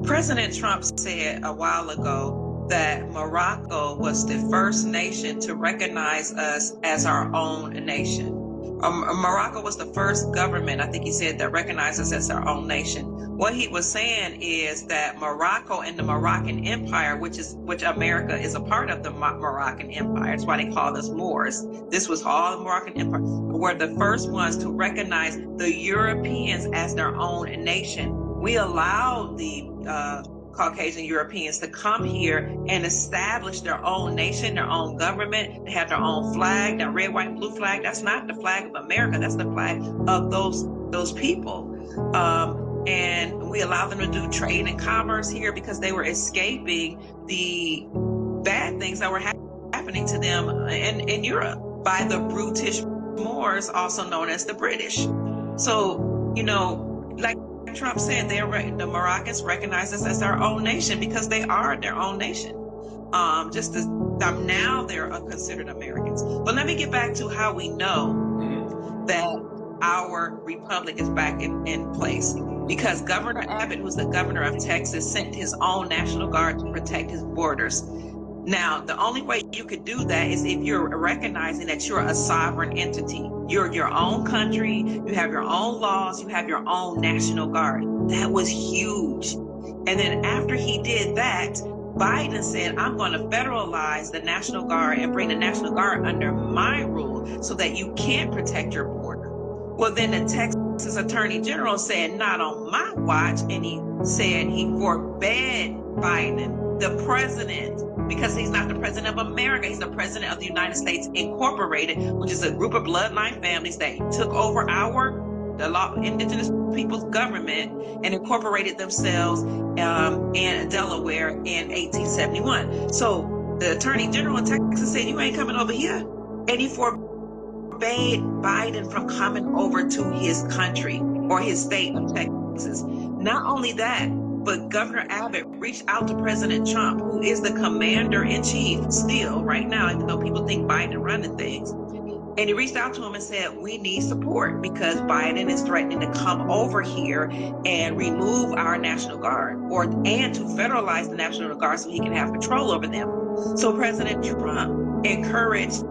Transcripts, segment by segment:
President Trump said a while ago that Morocco was the first nation to recognize us as our own nation. Morocco was the first government, I think he said, that recognized us as our own nation. What he was saying is that Morocco and the Moroccan Empire, which America is a part of the Moroccan Empire, that's why they call us Moors. This was all the Moroccan Empire, were the first ones to recognize the Europeans as their own nation. We allowed the Caucasian Europeans to come here and establish their own nation, their own government. They have their own flag, that red, white, and blue flag. That's not the flag of America. That's the flag of those people. And we allowed them to do trade and commerce here because they were escaping the bad things that were happening to them in Europe by the brutish Moors, also known as the British. So, like Trump said, the Moroccans recognize us as our own nation because they are their own nation. Now they're considered Americans. But let me get back to how we know that our republic is back in place. Because Governor Abbott, who's the governor of Texas, sent his own National Guard to protect his borders. Now, the only way you could do that is if you're recognizing that you're a sovereign entity. You're your own country, you have your own laws, you have your own National Guard. That was huge. And then after he did that, Biden said, I'm going to federalize the National Guard and bring the National Guard under my rule so that you can't protect your border. Well, then the Texas Attorney General said, not on my watch. And he said he forbade Biden, the president, because he's not the president of America. He's the president of the United States Incorporated, which is a group of bloodline families that took over the indigenous people's government and incorporated themselves in Delaware in 1871. So the Attorney General in Texas said, you ain't coming over here. And he forbade Biden from coming over to his country or his state of Texas. Not only that, but Governor Abbott reached out to President Trump, who is the commander-in-chief still right now, even though people think Biden running things. And he reached out to him and said, we need support because Biden is threatening to come over here and remove our National Guard and to federalize the National Guard so he can have control over them. So President Trump encouraged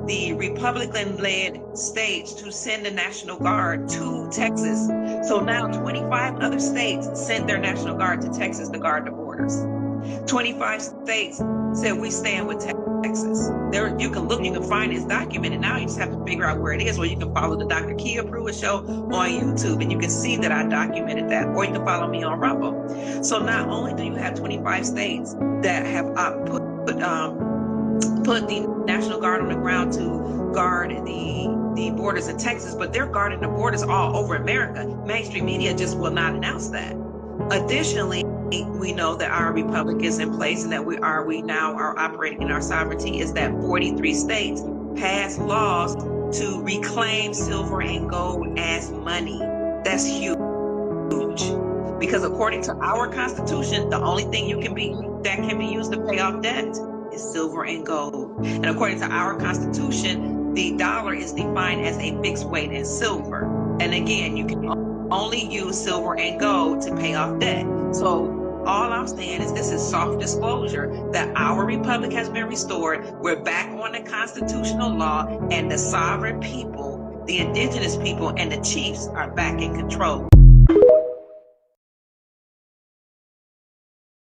the Republican-led states to send the National Guard to Texas. So now 25 other states sent their National Guard to Texas to guard the borders. 25 states said, we stand with Texas. There, you can look, you can find it's documented. Now you just have to figure out where it is, or you can follow the Dr. Kia Pruitt show on YouTube and you can see that I documented that, or you can follow me on Rumble. So not only do you have 25 states that have put the National Guard on the ground to guard the borders in Texas, but they're guarding the borders all over America. Mainstream media just will not announce that. Additionally, we know that our republic is in place and that we now are operating in our sovereignty, is that 43 states passed laws to reclaim silver and gold as money. That's huge. Because according to our Constitution, the only thing that can be used to pay off debt is silver and gold. And according to our Constitution, the dollar is defined as a fixed weight in silver. And again, you can only use silver and gold to pay off debt. So all I'm saying is this is soft disclosure that our republic has been restored. We're back on the constitutional law, and the sovereign people, the indigenous people, and the chiefs are back in control.